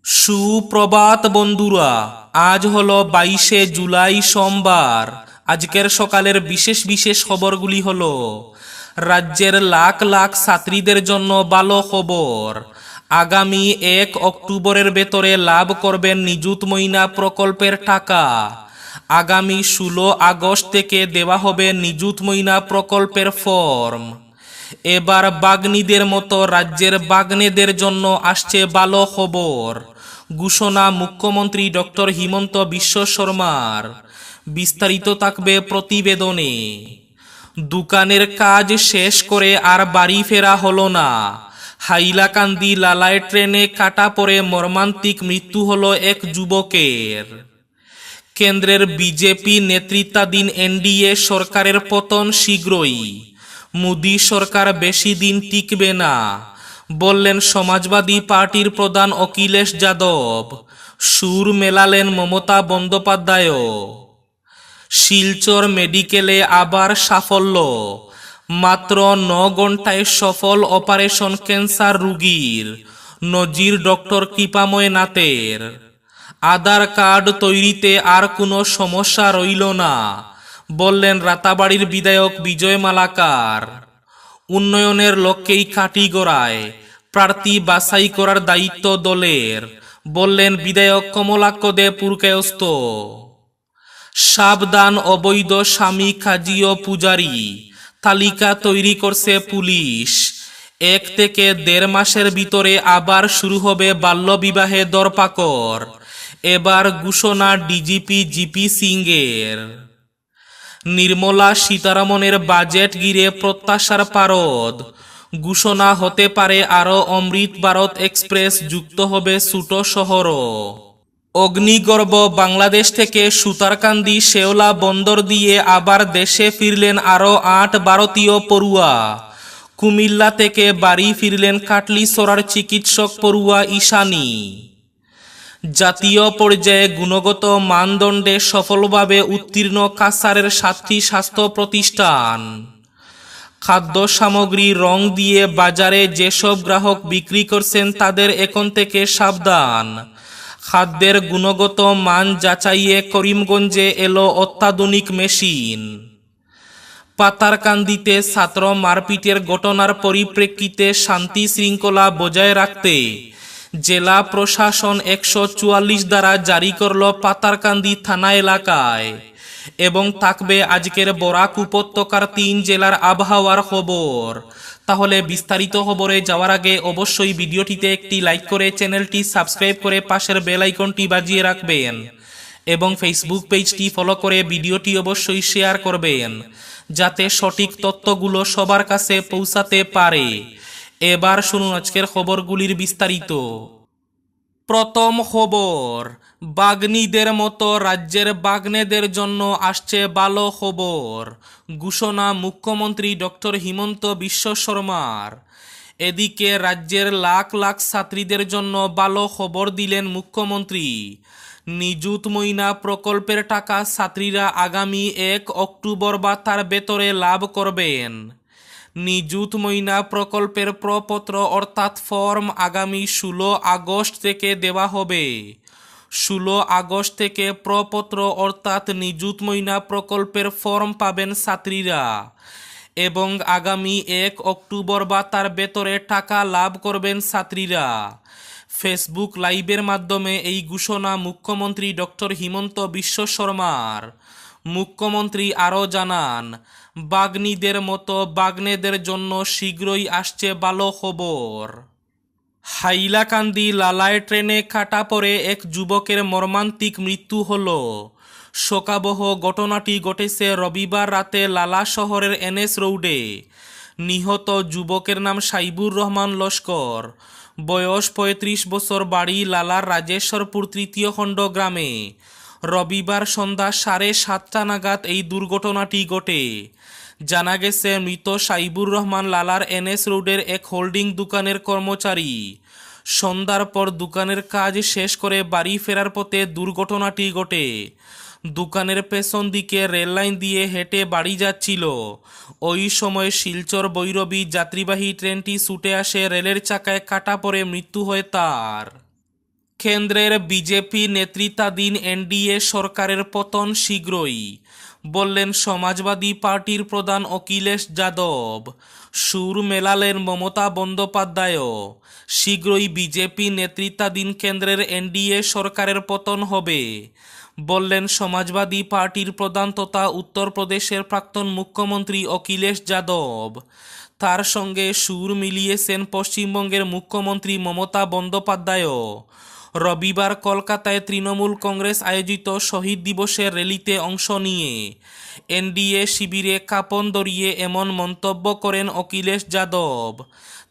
সুপ্রভাত বন্ধুরা, আজ হলো 22শে জুলাই সোমবার। আজকের সকালের বিশেষ বিশেষ খবরগুলি হলো: রাজ্যের লাখ লাখ ছাত্রীদের জন্য ভালো খবর। আগামী 1 অক্টোবরের ভেতরে লাভ করবেন নিযুত ময়না প্রকল্পের টাকা। আগামী 16 আগস্ট থেকে দেওয়া হবে নিযুত ময়না প্রকল্পের ফর্ম। এবার বাগ্নীদের মতো রাজ্যের বাগ্নেদের জন্য আসছে ভালো খবর। ঘোষণা মুখ্যমন্ত্রী ডক্টর হিমন্ত বিশ্ব শর্মার। বিস্তারিত থাকবে প্রতিবেদনে। দোকানের কাজ শেষ করে আর বাড়ি ফেরা হলো না। হাইলাকান্দি লালায় ট্রেনে কাটা পড়ে মর্মান্তিক মৃত্যু হলো এক যুবকের। কেন্দ্রের বিজেপি নেতৃত্বাধীন এনডিএ সরকারের পতন শীঘ্রই। মোদী সরকার বেশি দিন টিকবে না, বললেন সমাজবাদী পার্টির প্রধান অখিলেশ যাদব। সুর মেলালেন মমতা বন্দ্যোপাধ্যায়ও। শিলচর মেডিকেলে আবার সাফল্য। মাত্র 9 ঘন্টায় সফল অপারেশন ক্যান্সার রোগীর। নজির ডক্টর কৃপাময় নাথের। আধার কার্ড তৈরিতে আর কোনো সমস্যা রইল না, বললেন রাতাবাড়ির বিধায়ক বিজয় মালাকার। উন্নয়নের লক্ষ্যেই কাটিগড়ায় প্রার্থী বাছাই করার দায়িত্ব দলের, বললেন বিধায়ক কমলাক্ষ দে পুরকায়স্থ। সাবধান অবৈধ স্বামী কাজী ও পূজারী, তালিকা তৈরি করছে পুলিশ। 1 থেকে 1.5 মাসের ভিতরে আবার শুরু হবে বাল্যবিবাহে দরপাকড়। এবার ঘোষণা ডিজিপি জিপি সিংয়ের। নির্মলা সীতারামনের বাজেট ঘিরে প্রত্যাশার পারদ। ঘোষণা হতে পারে আরও অমৃত ভারত এক্সপ্রেস যুক্ত হবে ছোট শহরও। অগ্নিগর্ভ বাংলাদেশ থেকে সুতারকান্দি শেওলা বন্দর দিয়ে আবার দেশে ফিরলেন আরও 8 ভারতীয় পড়ুয়া। কুমিল্লা থেকে বাড়ি ফিরলেন কাটলিছড়ার চিকিৎসক পড়ুয়া ঈশানী। জাতীয় পর্যায়ে গুণগত মানদণ্ডে সফলভাবে উত্তীর্ণ কাছাড়ের 7টি স্বাস্থ্য প্রতিষ্ঠান। খাদ্য সামগ্রী রং দিয়ে বাজারে যেসব গ্রাহক বিক্রি করছেন তাদের এখন থেকে সাবধান। খাদ্যের গুণগত মান যাচাইয়ে করিমগঞ্জে এলো অত্যাধুনিক মেশিন। পাতারকান্দিতে ছাত্র মারপিটের ঘটনার পরিপ্রেক্ষিতে শান্তি শৃঙ্খলা বজায় রাখতে জেলা প্রশাসন 144 ধারা জারি করল পাতারকান্দি থানা এলাকায়। এবং থাকবে আজকের বরাক উপত্যকার 3 জেলার আবহাওয়ার খবর। তাহলে বিস্তারিত খবরে যাওয়ার আগে অবশ্যই ভিডিওটিতে একটি লাইক করে চ্যানেলটি সাবস্ক্রাইব করে পাশের বেল আইকনটি বাজিয়ে রাখবেন এবং ফেসবুক পেজটি ফলো করে ভিডিওটি অবশ্যই শেয়ার করবেন, যাতে সঠিক তথ্যগুলো সবার কাছে পৌঁছাতে পারে। এবার শুনুন আজকের খবরগুলির বিস্তারিত। প্রথম খবর, বাগ্নীদের মতো রাজ্যের বাগ্নেদের জন্য আসছে ভালো খবর। ঘোষণা মুখ্যমন্ত্রী ডক্টর হিমন্ত বিশ্ব শর্মার। এদিকে রাজ্যের লাখ লাখ ছাত্রীদের জন্য ভালো খবর দিলেন মুখ্যমন্ত্রী। নিযুত ময়না প্রকল্পের টাকা ছাত্রীরা আগামী 1 অক্টোবর বা তার ভেতরে লাভ করবেন। নিযুত ময়না প্রকল্পের প্রপত্র অর্থাৎ ফর্ম আগামী 16 আগস্ট থেকে দেওয়া হবে। 16 আগস্ট থেকে প্রপত্র অর্থাৎ নিযুত ময়না প্রকল্পের ফর্ম পাবেন ছাত্রীরা এবং আগামী 1 অক্টোবর বা তার ভেতরে টাকা লাভ করবেন ছাত্রীরা। ফেসবুক লাইভের মাধ্যমে এই ঘোষণা মুখ্যমন্ত্রী ডক্টর হিমন্ত বিশ্ব শর্মার। মুখ্যমন্ত্রী আরও জানান, বাগ্নীদের মতো বাগ্নেদের জন্য শীঘ্রই আসছে ভালো খবর। হাইলাকান্দি লালায় ট্রেনে কাটা পড়ে এক যুবকের মর্মান্তিক মৃত্যু হল। শোকাবহ ঘটনাটি ঘটেছে রবিবার রাতে লালা শহরের NS রোডে। নিহত যুবকের নাম সাইবুর রহমান লস্কর, বয়স 35 বছর, বাড়ি লালার রাজেশ্বরপুর 3য় খণ্ড গ্রামে। রবিবার সন্ধ্যা 7:30 নাগাদ এই দুর্ঘটনাটি ঘটে। জানা গেছে মৃত সাইবুর রহমান লালার NS রোডের এক হোল্ডিং দোকানের কর্মচারী। সন্ধ্যার পর দোকানের কাজ শেষ করে বাড়ি ফেরার পথে দুর্ঘটনাটি ঘটে। দোকানের পেছন দিকে রেললাইন দিয়ে হেঁটে বাড়ি যাচ্ছিল। ওই সময় শিলচর ভৈরবী যাত্রীবাহী ট্রেনটি ছুটে আসে রেলের চাকায় কাটা পড়ে মৃত্যু হয় তার। কেন্দ্রের বিজেপি নেতৃত্বাধীন এনডিএ সরকারের পতন শীঘ্রই, বললেন সমাজবাদী পার্টির প্রধান অখিলেশ যাদব। সুর মেলালেন মমতা বন্দ্যোপাধ্যায়ও। শীঘ্রই বিজেপি নেতৃত্বাধীন কেন্দ্রের এনডিএ সরকারের পতন হবে, বললেন সমাজবাদী পার্টির প্রধান তথা উত্তরপ্রদেশের প্রাক্তন মুখ্যমন্ত্রী অখিলেশ যাদব। তার সঙ্গে সুর মিলিয়েছেন পশ্চিমবঙ্গের মুখ্যমন্ত্রী মমতা বন্দ্যোপাধ্যায়ও। রবিবার কলকাতায় তৃণমূল কংগ্রেস আয়োজিত শহীদ দিবসের র্যালিতে অংশ নিয়ে এনডিএ শিবিরে কাঁপন ধরিয়ে এমন মন্তব্য করেন অখিলেশ যাদব।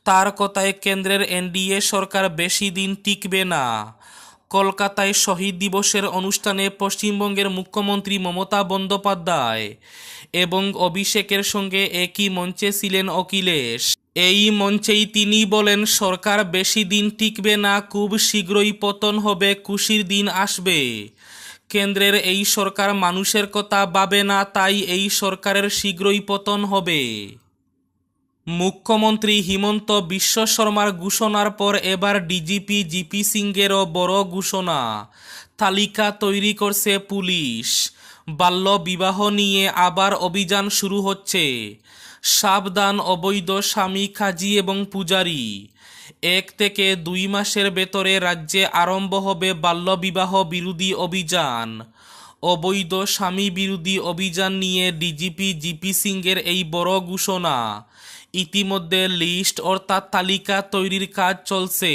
তার কথায় কেন্দ্রের এনডিএ সরকার বেশি দিন টিকবে না। কলকাতায় শহীদ দিবসের অনুষ্ঠানে পশ্চিমবঙ্গের মুখ্যমন্ত্রী মমতা বন্দ্যোপাধ্যায় এবং অভিষেকের সঙ্গে একই মঞ্চে ছিলেন অখিলেশ। এই মঞ্চেই তিনি বলেন, সরকার বেশি দিন টিকবে না, খুব শীঘ্রই পতন হবে, খুশির দিন আসবে। কেন্দ্রের এই সরকার মানুষের কথা ভাবে না, তাই এই সরকারের শীঘ্রই পতন হবে। মুখ্যমন্ত্রী হিমন্ত বিশ্ব শর্মার ঘোষণার পর এবার ডিজিপি জিপি সিংয়েরও বড় ঘোষণা। তালিকা তৈরি করছে পুলিশ। বাল্য বিবাহ নিয়ে আবার অভিযান শুরু হচ্ছে। সাবধান অবৈধ স্বামী, কাজী এবং পূজারী। 1 থেকে 2 মাসের ভেতরে রাজ্যে আরম্ভ হবে বাল্যবিবাহ বিরোধী অভিযান। অবৈধ স্বামী বিরোধী অভিযান নিয়ে ডিজিপি জিপি সিংয়ের এই বড় ঘোষণা। ইতিমধ্যে লিস্ট অর্থাৎ তালিকা তৈরির কাজ চলছে।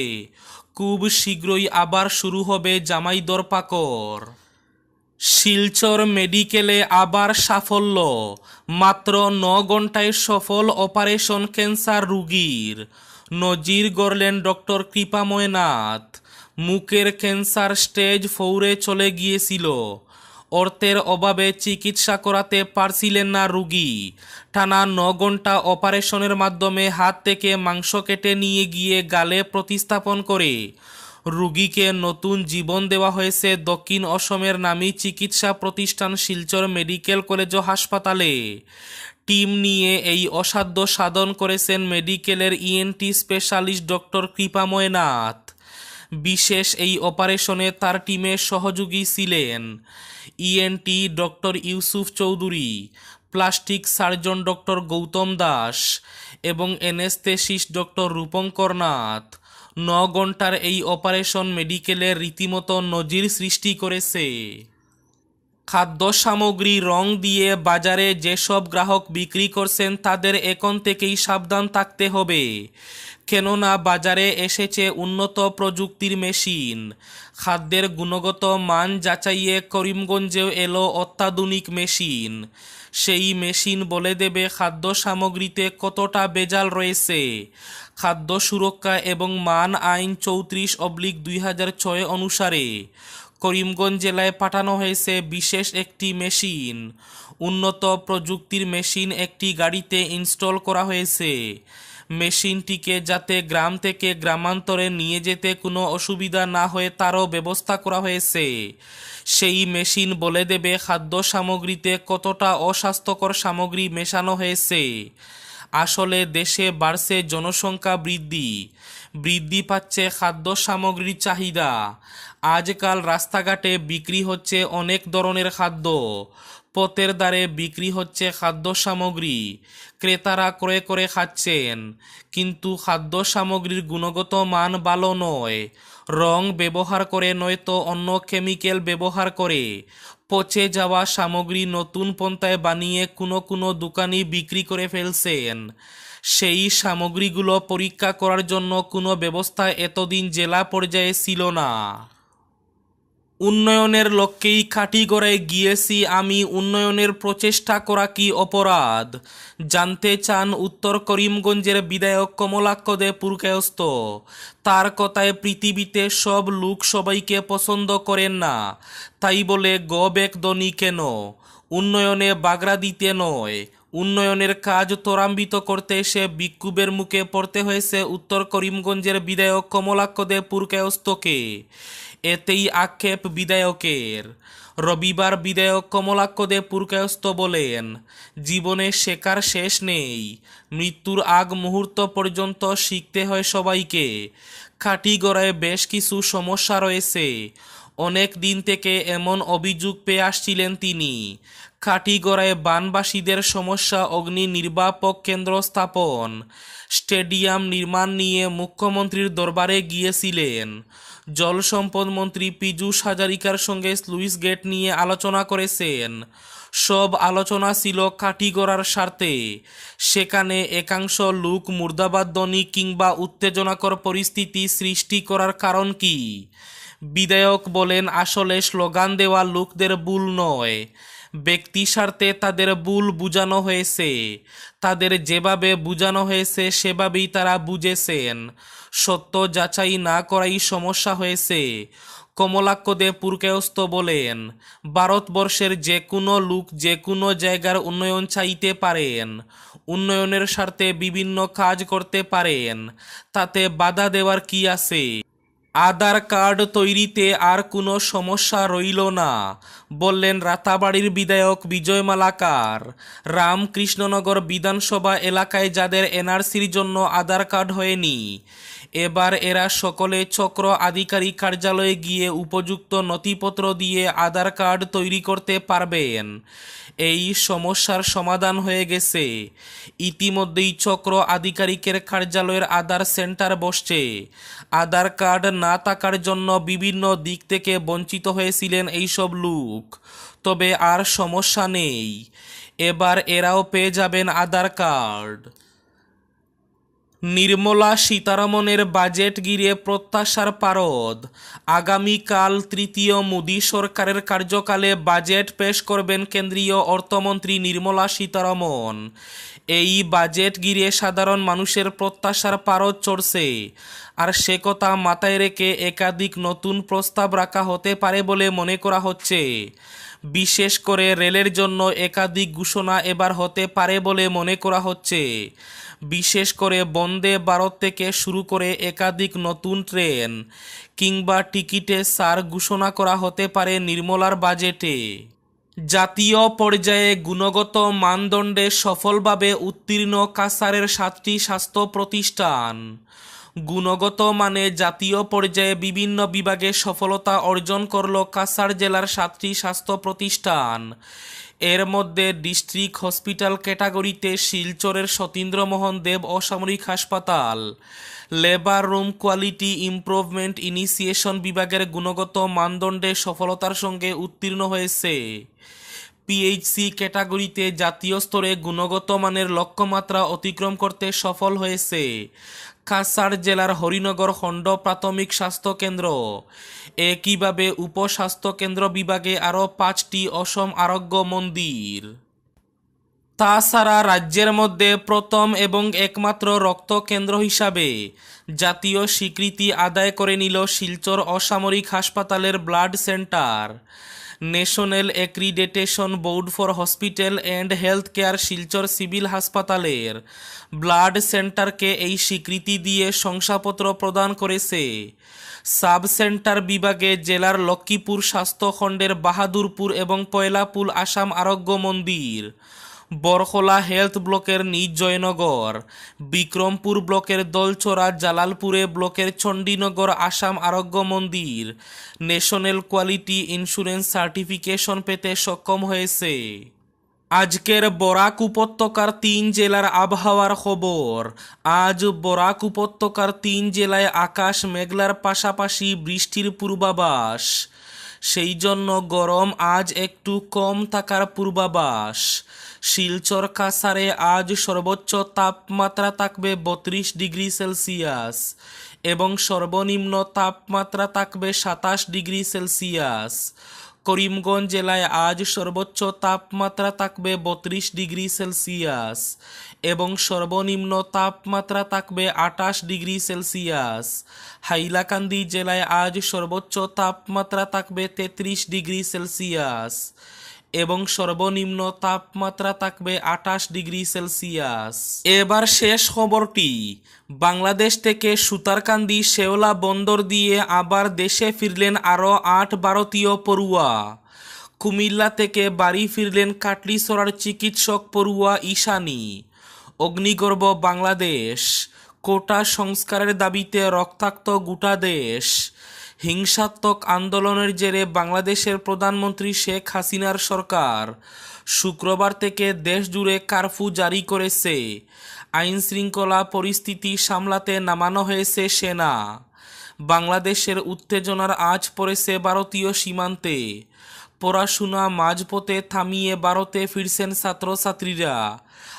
খুব শীঘ্রই আবার শুরু হবে জামাই দরপাকড়। শিলচর মেডিকেলে আবার সাফল্য। মাত্র 9 ঘন্টায় সফল অপারেশন ক্যান্সার রোগীর। নজির গড়লেন ডক্টর কৃপাময় নাথ। মুখের ক্যান্সার স্টেজ 4-এ চলে গিয়েছিল। অর্থের অভাবে চিকিৎসা করাতে পারছিলেন না রোগী। টানা 9 ঘন্টা অপারেশনের মাধ্যমে হাত থেকে মাংস কেটে নিয়ে গিয়ে গালে প্রতিস্থাপন করে রোগীকে নতুন জীবন দেওয়া হয়েছে দক্ষিণ অসমের নামী চিকিৎসা প্রতিষ্ঠান শিলচর মেডিকেল কলেজ ও হাসপাতালে। টিম নিয়ে এই অসাধ্য সাধন করেছেন মেডিকেলের ইএনটি স্পেশালিস্ট ডক্টর কৃপাময় নাথ। বিশেষ এই অপারেশনে তার টিমের সহযোগী ছিলেন ENT doctor Yusuf Chowdhury, plastic surgeon doctor Gautam Das এবং এনেস্থেসিস্ট ডক্টর রূপঙ্কর নাথ। 9 ঘন্টার এই অপারেশন মেডিকেলের রীতিমতো নজির সৃষ্টি করেছে। খাদ্য সামগ্রী রং দিয়ে বাজারে যেসব গ্রাহক বিক্রি করছেন তাদের এখন থেকেই সাবধান থাকতে হবে, কেননা বাজারে এসেছে উন্নত প্রযুক্তির মেশিন। খাদ্যের গুণগত মান যাচাইয়ে করিমগঞ্জেও এলো অত্যাধুনিক মেশিন। সেই মেশিন বলে দেবে খাদ্য সামগ্রীতে কতটা ভেজাল রয়েছে। খাদ্য সুরক্ষা এবং মান আইন 34/2006 অনুসারে করিমগঞ্জ জেলায় পাঠানো হয়েছে বিশেষ একটি মেশিন। উন্নত প্রযুক্তির মেশিন একটি গাড়িতে ইনস্টল করা হয়েছে। মেশিনটিকে যাতে গ্রাম থেকে গ্রামান্তরে নিয়ে যেতে কোনো অসুবিধা না হয় তারও ব্যবস্থা করা হয়েছে। সেই মেশিন বলে দেবে খাদ্য সামগ্রীতে কতটা অস্বাস্থ্যকর সামগ্রী মেশানো হয়েছে। আসলে দেশে বাড়ছে জনসংখ্যা বৃদ্ধি পাচ্ছে খাদ্য সামগ্রীর চাহিদা। আজকাল রাস্তাঘাটে বিক্রি হচ্ছে অনেক ধরনের খাদ্য। পথের ধারে বিক্রি হচ্ছে খাদ্য সামগ্রী। ক্রেতারা ক্রয় করে খাচ্ছেন, কিন্তু খাদ্য সামগ্রীর গুণগত মান ভালো নয়। রং ব্যবহার করে নয়তো অন্য কেমিক্যাল ব্যবহার করে পচে যাওয়া সামগ্রী নতুন পন্থায় বানিয়ে কোনো দোকানি বিক্রি করে ফেলছেন। সেই সামগ্রীগুলো পরীক্ষা করার জন্য কোনো ব্যবস্থা এতদিন জেলা পর্যায়ে ছিল না। উন্নয়নের লক্ষ্যেই কাঠিগড়ায় গিয়েছি আমি, উন্নয়নের প্রচেষ্টা করা কি অপরাধ? জানতে চান উত্তর করিমগঞ্জের বিধায়ক কমলাক্ষ দে পুরকায়স্থ। তার কথায় পৃথিবীতে সব লোক সবাইকে পছন্দ করেন না, তাই বলে গো ব্যাক ধনী কেন? উন্নয়নে বাগড়া দিতে নয়, উন্নয়নের কাজ ত্বরান্বিত করতে এসে বিক্ষোভের মুখে পড়তে হয়েছে উত্তর করিমগঞ্জের বিধায়ক কমলাক্ষ দে পুরকায়স্থকে। এতেই আক্ষেপ বিধায়কের। রবিবার বিধায়ক কমলাক্ষ দে পুরকায়স্থ বলেন, জীবনে শেখার শেষ নেই। মৃত্যুর আগ মুহূর্ত পর্যন্ত শিখতে হয় সবাইকে। কাটিগড়ায় বেশ কিছু সমস্যা রয়েছে। অনেক দিন থেকে এমন অভিযোগ পেয়ে আসছিলেন তিনি। কাটিগড়ায় বানবাসীদের সমস্যা অগ্নি নির্বাপক কেন্দ্র স্থাপন, স্টেডিয়াম নির্মাণ নিয়ে মুখ্যমন্ত্রীর দরবারে গিয়েছিলেন। জলসম্পদ মন্ত্রী পীযূষ হাজারিকার সঙ্গে স্লুইস গেট নিয়ে আলোচনা করেছেন। সব আলোচনা ছিল কাটিগড়ার স্বার্থে। সেখানে একাংশ লোক মুর্দাবাদ ধ্বনি কিংবা উত্তেজনাকর পরিস্থিতি সৃষ্টি করার কারণ কি? বিধায়ক বলেন, আসলে স্লোগান দেওয়া লোকদের ভুল নয়, ব্যক্তি স্বার্থে তাদের ভুল বুঝানো হয়েছে। তাদের যেভাবে বুঝানো হয়েছে সেভাবেই তারা বুঝেছেন। সত্য যাচাই না করাই সমস্যা হয়েছে। কমলাক্ষ দে পুরকায়স্থ বলেন, ভারতবর্ষের যে কোনো লোক যে কোনো জায়গার উন্নয়ন চাইতে পারেন, উন্নয়নের স্বার্থে বিভিন্ন কাজ করতে পারেন, তাতে বাধা দেওয়ার কি আছে? আধার কার্ড তৈরিতে আর কোনো সমস্যা রইল না, বললেন রাতাবাড়ির বিধায়ক বিজয় মালাকার। রামকৃষ্ণনগর বিধানসভা এলাকায় যাদের এনআরসির জন্য আধার কার্ড হয়নি, এবার এরা সকলে চক্র আধিকারিক কার্যালয়ে গিয়ে উপযুক্ত নথিপত্র দিয়ে আধার কার্ড তৈরি করতে পারবেন। এই সমস্যার সমাধান হয়ে গেছে। ইতিমধ্যেই চক্র আধিকারিকের কার্যালয়ের আধার সেন্টার বসছে। আধার কার্ড না থাকার জন্য বিভিন্ন দিক থেকে বঞ্চিত হয়েছিলেন এইসব লোক, তবে আর সমস্যা নেই। এবার এরাও পেয়ে যাবেন আধার কার্ড। নির্মলা সীতারমণের বাজেট ঘিরে প্রত্যাশার পারদ। আগামীকাল তৃতীয় মোদী সরকারের কার্যকালে বাজেট পেশ করবেন কেন্দ্রীয় অর্থমন্ত্রী নির্মলা সীতারমণ। এই বাজেট ঘিরে সাধারণ মানুষের প্রত্যাশার পারদ চড়ছে, আর সে কথা মাথায় রেখে একাধিক নতুন প্রস্তাব রাখা হতে পারে বলে মনে করা হচ্ছে। বিশেষ করে রেলের জন্য একাধিক ঘোষণা এবার হতে পারে বলে মনে করা হচ্ছে। বিশেষ করে বন্দে ভারত থেকে শুরু করে একাধিক নতুন ট্রেন কিংবা টিকিটে ছাড় ঘোষণা করা হতে পারে নির্মলার বাজেটে। জাতীয় পর্যায়ে গুণগত মানদণ্ডে সফলভাবে উত্তীর্ণ কাছাড়ের 7টি স্বাস্থ্য প্রতিষ্ঠান। গুণগত মানে জাতীয় পর্যায়ে বিভিন্ন বিভাগে সফলতা অর্জন করল কাছাড় জেলার 7টি স্বাস্থ্য প্রতিষ্ঠান। এর মধ্যে ডিস্ট্রিক্ট হসপিটাল ক্যাটাগরিতে শিলচরের সতীন্দ্রমোহন দেব অসামরিক হাসপাতাল, labour room quality improvement initiation বিভাগের গুণগত মানদণ্ডে সফলতার সঙ্গে উত্তীর্ণ হয়েছে। পিএইচসি ক্যাটাগরিতে জাতীয় স্তরে গুণগত মানের লক্ষ্যমাত্রা অতিক্রম করতে সফল হয়েছে কাছাড় জেলার হরিনগর খণ্ড প্রাথমিক স্বাস্থ্যকেন্দ্র। একইভাবে উপস্বাস্থ্যকেন্দ্র বিভাগে আরও 5টি অসম আরোগ্য মন্দির। তাছাড়া রাজ্যের মধ্যে প্রথম এবং একমাত্র রক্ত কেন্দ্র হিসাবে জাতীয় স্বীকৃতি আদায় করে নিল শিলচর অসামরিক হাসপাতালের blood centre. National accreditation board for hospital and health care Silchar civil হাসপাতালের ব্লাড সেন্টারকে এই স্বীকৃতি দিয়ে শংসাপত্র প্রদান করেছে। সাব সেন্টার বিভাগে জেলার লক্ষ্মীপুর স্বাস্থ্যখণ্ডের বাহাদুরপুর এবং পয়লাপুল আসাম আরোগ্য মন্দির, বরখলা হেলথ ব্লকের নিজ জয়নগর, বিক্রমপুর ব্লকের দলচরা জালালপুরে ব্লকের চণ্ডীনগর আসাম আরোগ্য মন্দির ন্যাশনাল কোয়ালিটি ইন্স্যুরেন্স সার্টিফিকেশন পেতে সক্ষম হয়েছে। আজকের বরাক উপত্যকার 3 জেলার আবহাওয়ার খবর। আজ বরাক উপত্যকার 3 জেলায় আকাশ মেঘলার পাশাপাশি বৃষ্টির পূর্বাভাস, সেই জন্য গরম আজ একটু কম থাকার পূর্বাভাস। শিলচর কাছাড়ে আজ সর্বোচ্চ তাপমাত্রা থাকবে 32 ডিগ্রি সেলসিয়াস এবং সর্বনিম্ন তাপমাত্রা থাকবে 27 ডিগ্রি সেলসিয়াস। করিমগঞ্জ জেলায় আজ সর্বোচ্চ তাপমাত্রা থাকবে 32 ডিগ্রি সেলসিয়াস এবং সর্বনিম্ন তাপমাত্রা থাকবে 28 ডিগ্রি সেলসিয়াস। হাইলাকান্দি জেলায় আজ সর্বোচ্চ তাপমাত্রা থাকবে 33 ডিগ্রি সেলসিয়াস এবং সর্বনিম্ন তাপমাত্রা থাকবে 28 ডিগ্রি সেলসিয়াস। এবার শেষ খবরটি। বাংলাদেশ থেকে সুতারকান্দি শেওলা বন্দর দিয়ে আবার দেশে ফিরলেন আরও 8 ভারতীয় পড়ুয়া। কুমিল্লা থেকে বাড়ি ফিরলেন কাটলিছড়ার চিকিৎসক পড়ুয়া ঈশানী। অগ্নিগর্ভ বাংলাদেশ। কোটা সংস্কারের দাবিতে রক্তাক্ত গোটা দেশ। হিংসাত্মক আন্দোলনের জেরে বাংলাদেশের প্রধানমন্ত্রী শেখ হাসিনার সরকার শুক্রবার থেকে দেশ জুড়ে কারফিউ জারি করেছে। আইন শৃঙ্খলা পরিস্থিতি সামলাতে নামানো হয়েছে সেনা। বাংলাদেশের উত্তেজনার আঁচ পড়েছে ভারতীয় সীমান্তে। পড়াশোনা মাঝপথে থামিয়ে ভারতে ফিরছেন ছাত্রছাত্রীরা।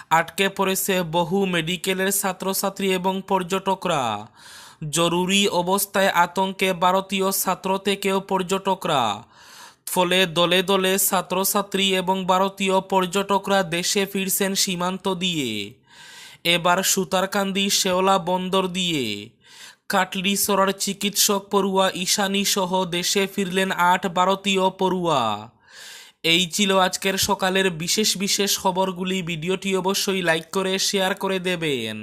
আটকে পড়েছে বহু মেডিকেলের ছাত্রছাত্রী এবং পর্যটকরা। জরুরি অবস্থায় আতঙ্কে ভারতীয় ছাত্র থেকেও পর্যটকরা। ফলে দলে দলে ছাত্রছাত্রী এবং ভারতীয় পর্যটকরা দেশে ফিরছেন সীমান্ত দিয়ে। এবার সুতারকান্দি শেওলা বন্দর দিয়ে কাটলিছড়ার চিকিৎসক পড়ুয়া ঈশানী সহ দেশে ফিরলেন ৮ ভারতীয় পড়ুয়া। এই ছিল আজকের সকালের বিশেষ বিশেষ খবরগুলি। ভিডিওটি অবশ্যই লাইক করে শেয়ার করে দেবেন।